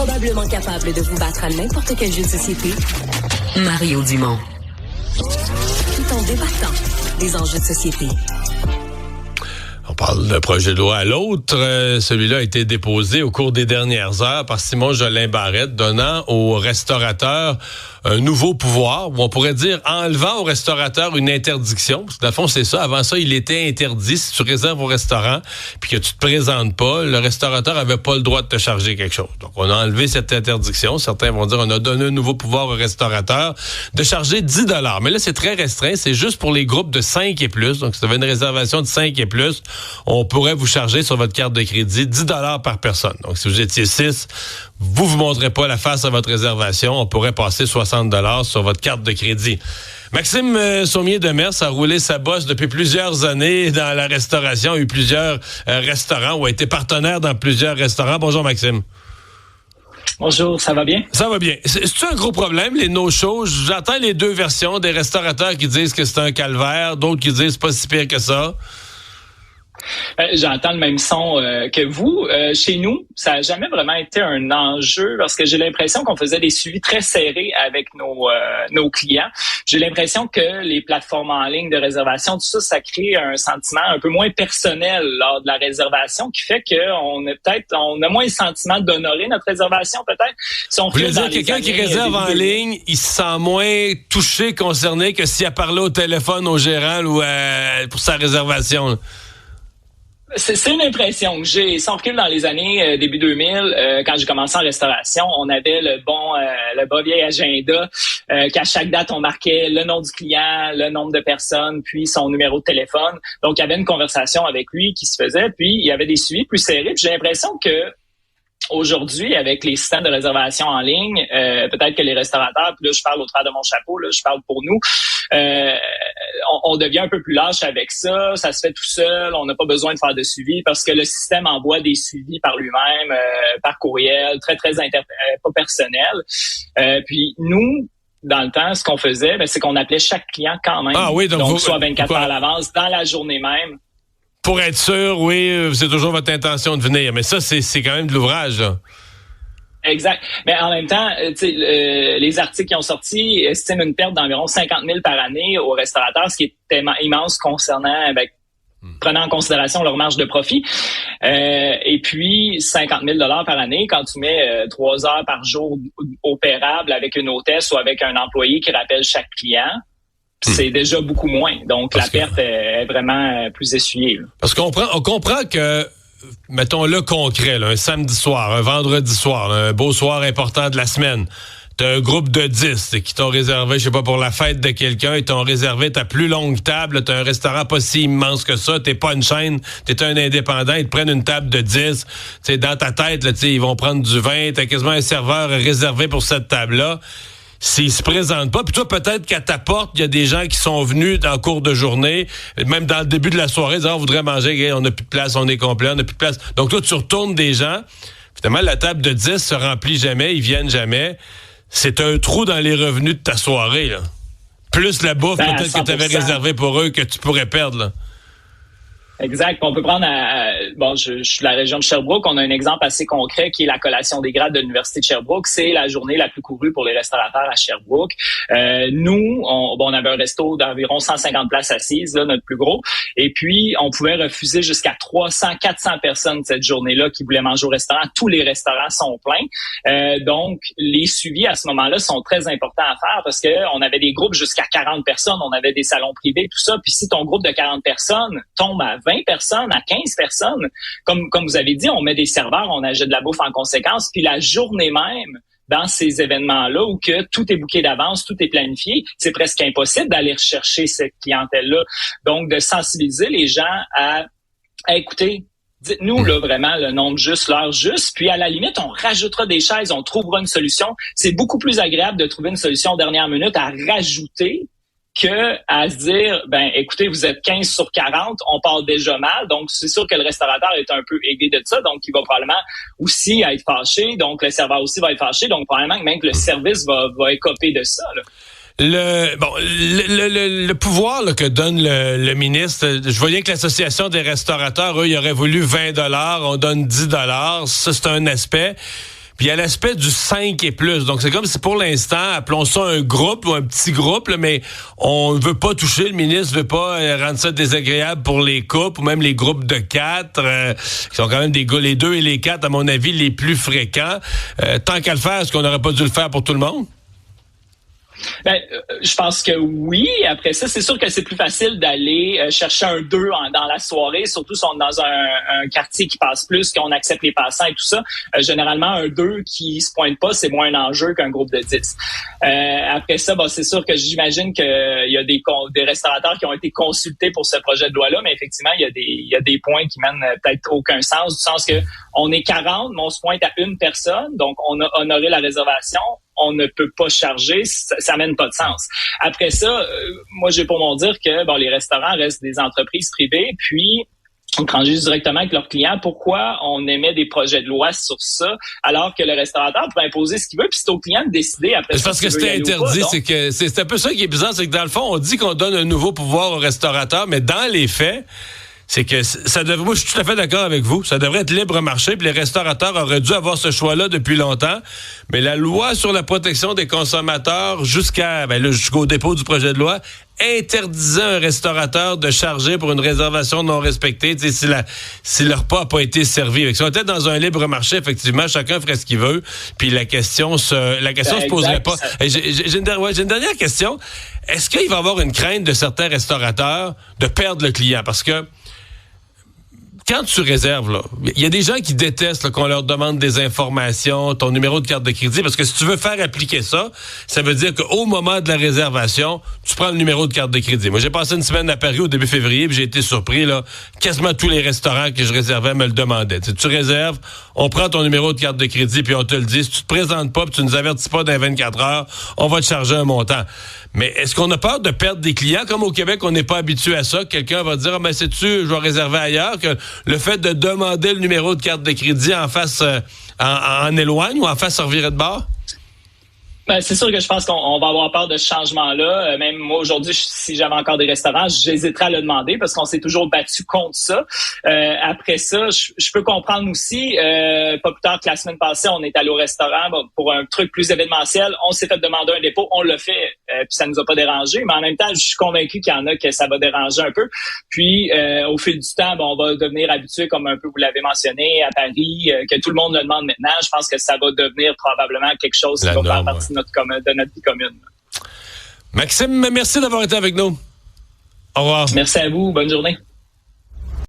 Probablement capable de vous battre à n'importe quel jeu de société, Mario Dumont. Tout en débattant des enjeux de société. On parle d'un projet de loi à l'autre. Celui-là a été déposé au cours des dernières heures par Simon Jolin Barrette, donnant aux restaurateurs un nouveau pouvoir, ou on pourrait dire enlevant aux restaurateurs une interdiction. Parce que dans le fond, c'est ça. Avant ça, il était interdit. Si tu réserves au restaurant puis que tu te présentes pas, le restaurateur avait pas le droit de te charger quelque chose. Donc, on a enlevé cette interdiction. Certains vont dire on a donné un nouveau pouvoir aux restaurateurs de charger 10 $. Mais là, c'est très restreint. C'est juste pour les groupes de 5 et plus. Donc, si vous avez une réservation de 5 et plus, on pourrait vous charger sur votre carte de crédit 10 $ par personne. Donc, si vous étiez 6, vous montrez pas la face à votre réservation, on pourrait passer 60 $ sur votre carte de crédit. Maxime Sommier-Demers a roulé sa bosse depuis plusieurs années dans la restauration, a eu plusieurs restaurants ou a été partenaire dans plusieurs restaurants. Bonjour Maxime. Bonjour, ça va bien? Ça va bien. C'est-tu un gros problème, les no-shows? J'entends les deux versions, des restaurateurs qui disent que c'est un calvaire, d'autres qui disent c'est pas si pire que ça. J'entends le même son que vous. Chez nous, ça n'a jamais vraiment été un enjeu parce que j'ai l'impression qu'on faisait des suivis très serrés avec nos clients. J'ai l'impression que les plateformes en ligne de réservation, tout ça, ça crée un sentiment un peu moins personnel lors de la réservation qui fait qu'on a moins le sentiment d'honorer notre réservation peut-être. Si on vous voulez dire quelqu'un qui réserve en ligne, il se sent moins touché, concerné que s'il a parlé au téléphone au gérant ou pour sa réservation. C'est une impression que j'ai. Si on recule dans les années début 2000, quand j'ai commencé en restauration, on avait le bon vieil agenda qu'à chaque date, on marquait le nom du client, le nombre de personnes, puis son numéro de téléphone. Donc, il y avait une conversation avec lui qui se faisait, puis il y avait des suivis plus serrés. Puis j'ai l'impression que aujourd'hui, avec les systèmes de réservation en ligne, peut-être que les restaurateurs, puis là, je parle au travers de mon chapeau, là, je parle pour nous, on devient un peu plus lâche avec ça, ça se fait tout seul, on n'a pas besoin de faire de suivi parce que le système envoie des suivis par lui-même, par courriel, très pas personnel. Puis nous, dans le temps, ce qu'on faisait, c'est qu'on appelait chaque client quand même. Ah oui, donc soit 24 heures à l'avance, dans la journée même. Pour être sûr, oui, c'est toujours votre intention de venir. Mais ça, c'est quand même de l'ouvrage, là. Exact. Mais en même temps, les articles qui ont sorti estiment une perte d'environ 50 000 par année aux restaurateurs, ce qui est tellement immense concernant, prenant en considération leur marge de profit. Et puis, 50 000 $ par année, quand tu mets 3 heures par jour opérables avec une hôtesse ou avec un employé qui rappelle chaque client, c'est déjà beaucoup moins. Donc, la perte est vraiment plus essuyée. Là. Parce qu'on comprend que, mettons le concret, là, un samedi soir, un vendredi soir, là, un beau soir important de la semaine, t'as un groupe de 10 qui t'ont réservé, je sais pas, pour la fête de quelqu'un, ils t'ont réservé ta plus longue table, t'as un restaurant pas si immense que ça, t'es pas une chaîne, t'es un indépendant, ils te prennent une table de 10, t'sais, dans ta tête, là, ils vont prendre du vin, t'as quasiment un serveur réservé pour cette table-là. S'ils se présentent pas, puis toi, peut-être qu'à ta porte, il y a des gens qui sont venus en cours de journée, même dans le début de la soirée, disant, on voudrait manger, on n'a plus de place, on est complet, on n'a plus de place. Donc toi, tu retournes des gens, finalement, la table de 10 se remplit jamais, ils viennent jamais. C'est un trou dans les revenus de ta soirée, là. Plus la bouffe, peut-être que tu avais réservé pour eux, que tu pourrais perdre, là. Exact. On peut prendre, je suis de la région de Sherbrooke. On a un exemple assez concret qui est la collation des grades de l'Université de Sherbrooke. C'est la journée la plus courue pour les restaurateurs à Sherbrooke. Nous, on avait un resto d'environ 150 places assises, là, notre plus gros. Et puis, on pouvait refuser jusqu'à 300, 400 personnes cette journée-là qui voulaient manger au restaurant. Tous les restaurants sont pleins. Donc, les suivis à ce moment-là sont très importants à faire parce que on avait des groupes jusqu'à 40 personnes. On avait des salons privés, tout ça. Puis si ton groupe de 40 personnes tombe à 20 personnes, à 15 personnes, comme vous avez dit, on met des serveurs, on achète de la bouffe en conséquence, puis la journée même, dans ces événements-là où que tout est booké d'avance, tout est planifié, c'est presque impossible d'aller rechercher cette clientèle-là. Donc, de sensibiliser les gens à écouter, dites-nous là vraiment le nombre juste, l'heure juste, puis à la limite, on rajoutera des chaises, on trouvera une solution. C'est beaucoup plus agréable de trouver une solution dernière minute à rajouter que à se dire, écoutez, vous êtes 15 sur 40, on part déjà mal, donc c'est sûr que le restaurateur est un peu aigué de ça, donc il va probablement aussi être fâché, donc le serveur aussi va être fâché, donc probablement que même que le service va écoper de ça, là. Le pouvoir là, que donne le ministre, je voyais que l'association des restaurateurs, eux, ils auraient voulu 20 $, on donne 10 $, ça c'est un aspect. Puis il y a l'aspect du 5 et plus. Donc c'est comme si pour l'instant, appelons ça un groupe ou un petit groupe, là, mais on ne veut pas toucher, le ministre veut pas rendre ça désagréable pour les couples ou même les groupes de 4, qui sont quand même les 2 et les 4, à mon avis, les plus fréquents. Tant qu'à le faire, est-ce qu'on n'aurait pas dû le faire pour tout le monde? Ben, je pense que oui. Après ça, c'est sûr que c'est plus facile d'aller chercher un 2 dans la soirée, surtout si on est dans un quartier qui passe plus, qu'on accepte les passants et tout ça. Généralement, un 2 qui se pointe pas, c'est moins un enjeu qu'un groupe de 10. Après ça, c'est sûr que j'imagine qu'il y a des restaurateurs qui ont été consultés pour ce projet de loi-là, mais effectivement, il y a des points qui mènent peut-être aucun sens, du sens que on est 40, mais on se pointe à une personne, donc on a honoré la réservation. On ne peut pas charger, ça mène pas de sens. Après ça, moi, j'ai pour mon dire que les restaurants restent des entreprises privées, puis on transige directement avec leurs clients. Pourquoi on émet des projets de loi sur ça, alors que le restaurateur peut imposer ce qu'il veut, puis c'est au client de décider après. C'est parce que c'était interdit, c'est que c'est un peu ça qui est bizarre, c'est que dans le fond, on dit qu'on donne un nouveau pouvoir au restaurateur, mais dans les faits, c'est que moi, je suis tout à fait d'accord avec vous. Ça devrait être libre marché, puis les restaurateurs auraient dû avoir ce choix-là depuis longtemps. Mais la loi sur la protection des consommateurs, jusqu'au dépôt du projet de loi, interdisait un restaurateur de charger pour une réservation non respectée, si le repas n'a pas été servi. Si on était dans un libre marché, effectivement, chacun ferait ce qu'il veut, puis la question se poserait pas. J'ai une dernière question. Est-ce qu'il va y avoir une crainte de certains restaurateurs de perdre le client? Parce que quand tu réserves, là, il y a des gens qui détestent là, qu'on leur demande des informations, ton numéro de carte de crédit, parce que si tu veux faire appliquer ça, ça veut dire qu'au moment de la réservation, tu prends le numéro de carte de crédit. Moi, j'ai passé une semaine à Paris au début février, puis j'ai été surpris, là, quasiment tous les restaurants que je réservais me le demandaient. Tu réserves, on prend ton numéro de carte de crédit, puis on te le dit. Si tu te présentes pas, puis tu nous avertis pas dans 24 heures, on va te charger un montant. Mais est-ce qu'on a peur de perdre des clients? Comme au Québec, on n'est pas habitué à ça. Quelqu'un va dire, sais-tu, je vais réserver ailleurs. Que le fait de demander le numéro de carte de crédit en face, en éloigne ou en face se revirer de bord? C'est sûr que je pense qu'on va avoir peur de ce changement-là. Même moi, aujourd'hui, si j'avais encore des restaurants, j'hésiterais à le demander parce qu'on s'est toujours battu contre ça. Après ça, je peux comprendre aussi, pas plus tard que la semaine passée, on est allé au restaurant pour un truc plus événementiel. On s'est fait demander un dépôt, on l'a fait, puis ça nous a pas dérangé. Mais en même temps, je suis convaincu qu'il y en a que ça va déranger un peu. Puis, au fil du temps, on va devenir habitué, comme un peu vous l'avez mentionné, à Paris, que tout le monde le demande maintenant. Je pense que ça va devenir probablement quelque chose qui va faire partie de notre vie commune. Maxime, merci d'avoir été avec nous. Au revoir. Merci à vous. Bonne journée.